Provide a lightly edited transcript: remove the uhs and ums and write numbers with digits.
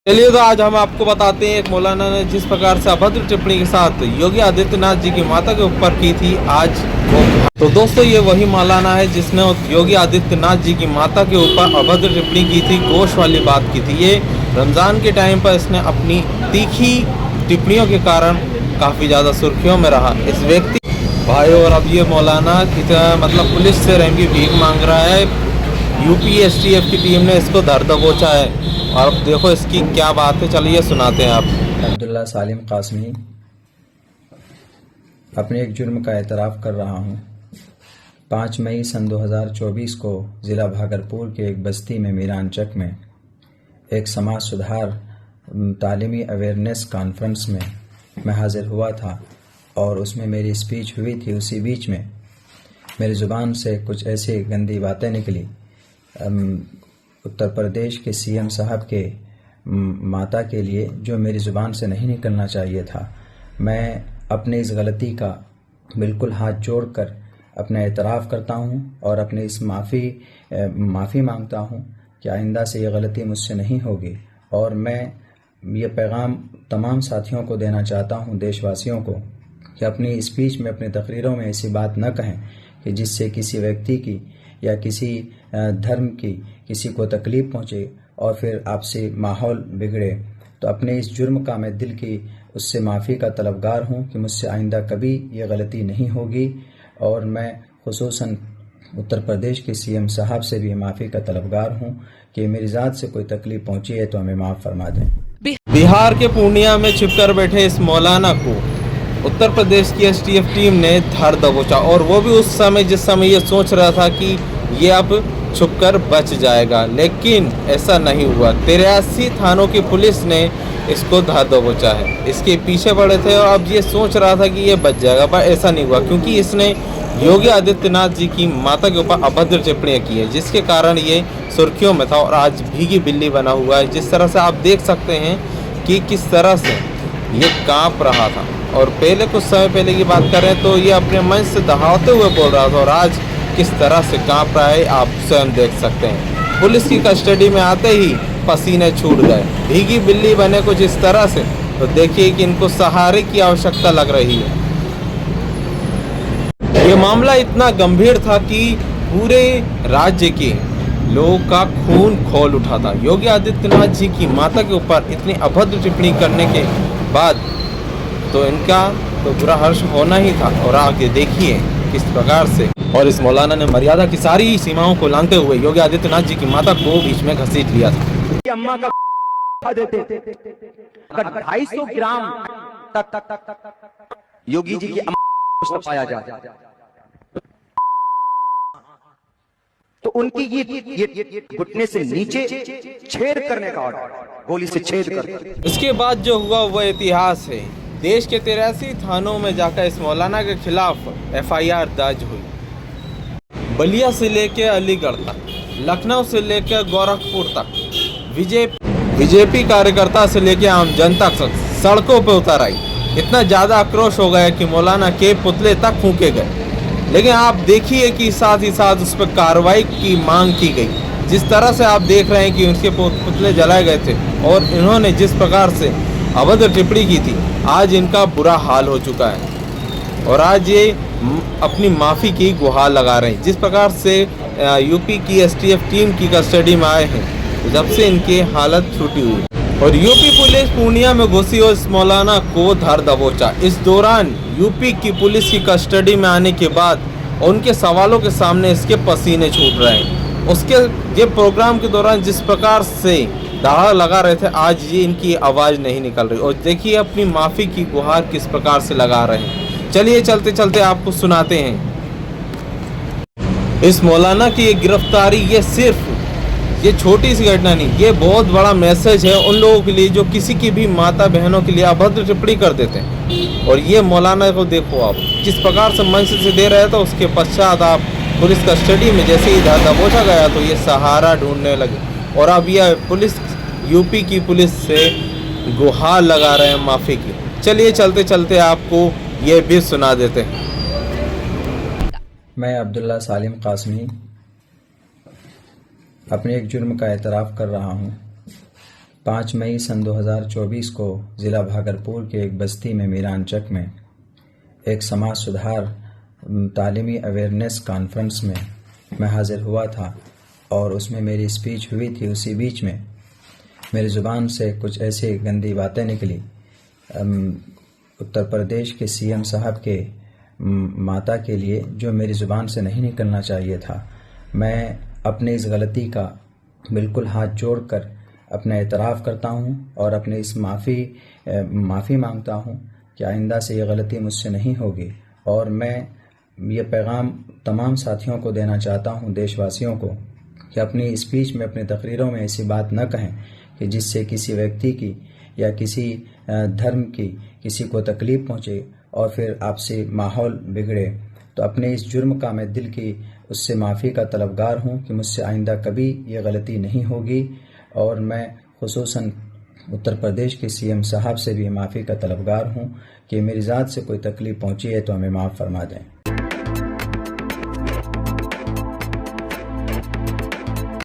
चलिए तो आज हम आपको बताते हैं एक मौलाना ने जिस प्रकार से अभद्र टिप्पणी के साथ योगी आदित्यनाथ जी की माता के ऊपर की थी आज वो। तो दोस्तों ये वही मौलाना है जिसने योगी आदित्यनाथ जी की माता के ऊपर अभद्र टिप्पणी की थी, गोश वाली बात की थी। ये रमज़ान के टाइम पर इसने अपनी तीखी टिप्पणियों के कारण काफ़ी ज़्यादा सुर्खियों में रहा इस व्यक्ति भाई। और अब ये मौलाना मतलब पुलिस से रहम की भीख मांग रहा है। यूपी एसटीएफ की टीम ने इसको धर दबोचा है और अब देखो इसकी क्या बात है, चलिए सुनाते हैं आप। अब्दुल्ला सालिम कासमी अपने एक जुर्म का एतराफ़ कर रहा हूँ। 5 मई सन 2024 को ज़िला भागलपुर के एक बस्ती में मीरानचक में एक समाज सुधार तालीमी अवेयरनेस कॉन्फ्रेंस में मैं हाज़िर हुआ था और उसमें मेरी स्पीच हुई थी। उसी बीच में मेरी ज़ुबान से कुछ ऐसी गंदी बातें निकली। उत्तर प्रदेश के सीएम साहब के माता के लिए जो मेरी ज़ुबान से नहीं निकलना चाहिए था। मैं अपनी इस गलती का बिल्कुल हाथ जोड़कर अपना एतराफ़ करता हूं और अपनी इस माफ़ी मांगता हूं कि आइंदा से ये गलती मुझसे नहीं होगी। और मैं ये पैगाम तमाम साथियों को देना चाहता हूं, देशवासियों को, कि अपनी स्पीच में, अपनी तकरीरों में ऐसी बात न कहें कि जिससे किसी व्यक्ति की या किसी धर्म की किसी को तकलीफ़ पहुँचे और फिर आपसे माहौल बिगड़े। तो अपने इस जुर्म का मैं दिल की उससे माफ़ी का तलबगार हूँ कि मुझसे आइंदा कभी ये गलती नहीं होगी। और मैं खुसूसन उत्तर प्रदेश के सीएम साहब से भी माफ़ी का तलबगार हूँ कि मेरी ज़ात से कोई तकलीफ़ पहुँची है तो हमें माफ़ फरमा दें। बिहार के पूर्णिया में छिपकर बैठे इस मौलाना को उत्तर प्रदेश की एसटीएफ टीम ने धर दबोचा, और वो भी उस समय जिस समय ये सोच रहा था कि ये अब छुपकर बच जाएगा, लेकिन ऐसा नहीं हुआ। 83 थानों की पुलिस ने इसको धर दबोचा है। इसके पीछे पड़े थे और अब ये सोच रहा था कि ये बच जाएगा, पर ऐसा नहीं हुआ क्योंकि इसने योगी आदित्यनाथ जी की माता के ऊपर अभद्र टिप्पणियाँ की है, जिसके कारण ये सुर्खियों में था और आज भीगी बिल्ली बना हुआ है। जिस तरह से आप देख सकते हैं कि किस तरह से ये काँप रहा था। और पहले कुछ समय पहले की बात करें तो ये अपने मन से दहाड़ते हुए बोल रहा था और आज किस तरह से काँप रहा है आप स्वयं देख सकते हैं। पुलिस की कस्टडी में आते ही पसीने छूट गए, भीगी बिल्ली बने कुछ इस तरह से। तो देखिए कि इनको सहारे की आवश्यकता लग रही है। ये मामला इतना गंभीर था कि पूरे राज्य के लोगों का खून खौल उठा था। योगी आदित्यनाथ जी की माता के ऊपर इतनी अभद्र टिप्पणी करने के बाद तो इनका तो बुरा हर्ष होना ही था। और आगे देखिए किस प्रकार से, और इस मौलाना ने मर्यादा की सारी सीमाओं को लांघते हुए योगी आदित्यनाथ जी की माता को बीच में घसीट लिया था। अम्मा का खा देते अगर 250 ग्राम तक योगी जी की अम्मा को पाया जाए तो उनकी ये घुटने से नीचे छेद करने का ऑर्डर, गोली से छेद कर। इसके बाद जो हुआ वह इतिहास है। देश के 83 थानों में जाकर इस मौलाना के खिलाफ एफआईआर दर्ज हुई। बलिया से लेकर अलीगढ़ तक, लखनऊ से लेकर गोरखपुर तक, बीजेपी कार्यकर्ता से लेकर आम जनता तक सड़कों पर उतर आई। इतना ज़्यादा आक्रोश हो गया कि मौलाना के पुतले तक फूंके गए। लेकिन आप देखिए कि साथ ही साथ उस पर कार्रवाई की मांग की गई। जिस तरह से आप देख रहे हैं कि उनके पुतले जलाए गए थे और इन्होंने जिस प्रकार से अभद्र टिप्पणी की थी, आज इनका बुरा हाल हो चुका है और आज ये अपनी माफ़ी की गुहार लगा रहे हैं। जिस प्रकार से यूपी की एसटीएफ टीम की कस्टडी में आए हैं, जब से इनकी हालत छूटी हुई और यूपी पुलिस पूर्णिया में घुसी और इस मौलाना को धर दबोचा। इस दौरान यूपी की पुलिस की कस्टडी में आने के बाद उनके सवालों के सामने इसके पसीने छूट रहे हैं। उसके ये प्रोग्राम के दौरान जिस प्रकार से दहाड़ लगा रहे थे, आज ये इनकी आवाज़ नहीं निकल रही। और देखिए अपनी माफ़ी की गुहार किस प्रकार से लगा रहे हैं। चलिए चलते चलते आपको सुनाते हैं। इस मौलाना की ये गिरफ्तारी ये सिर्फ ये छोटी सी घटना नहीं, ये बहुत बड़ा मैसेज है उन लोगों के लिए जो किसी की भी माता बहनों के लिए अभद्र टिप्पणी कर देते हैं। और ये मौलाना को देखो आप जिस प्रकार से मंच से दे रहे थे, उसके पश्चात आप पुलिस कस्टडी में जैसे ही दबोचा गया तो ये सहारा ढूंढने लगे और अब यह पुलिस यूपी की पुलिस से गुहार लगा रहे हैं माफ़ी की। चलिए चलते चलते आपको ये भी सुना देते हैं। मैं अब्दुल्ला सालिम कासमी अपने एक जुर्म का एतराफ़ कर रहा हूँ। 5 मई सन 2024 को ज़िला भागलपुर के एक बस्ती में मीरानचक में एक समाज सुधार तालीमी अवेयरनेस कॉन्फ्रेंस में मैं हाज़िर हुआ था और उसमें मेरी स्पीच हुई थी। उसी बीच में मेरी ज़ुबान से कुछ ऐसी गंदी बातें निकली। उत्तर प्रदेश के सीएम साहब के माता के लिए जो मेरी ज़ुबान से नहीं निकलना चाहिए था। मैं अपनी इस गलती का बिल्कुल हाथ जोड़कर अपना एतराफ़ करता हूं और अपनी इस माफ़ी मांगता हूं कि आइंदा से ये गलती मुझसे नहीं होगी। और मैं ये पैगाम तमाम साथियों को देना चाहता हूं, देशवासियों को, कि अपनी स्पीच में, अपनी तकरीरों में ऐसी बात न कहें कि जिससे किसी व्यक्ति की या किसी धर्म की किसी को तकलीफ़ पहुँचे और फिर आपसी माहौल बिगड़े। तो अपने इस जुर्म का मैं दिल की उससे माफ़ी का तलबगार हूँ कि मुझसे आइंदा कभी ये गलती नहीं होगी। और मैं खुसूसन उत्तर प्रदेश के सीएम साहब से भी माफ़ी का तलबगार हूँ कि मेरी ज़ात से कोई तकलीफ़ पहुँची है तो हमें माफ़ फरमा दें।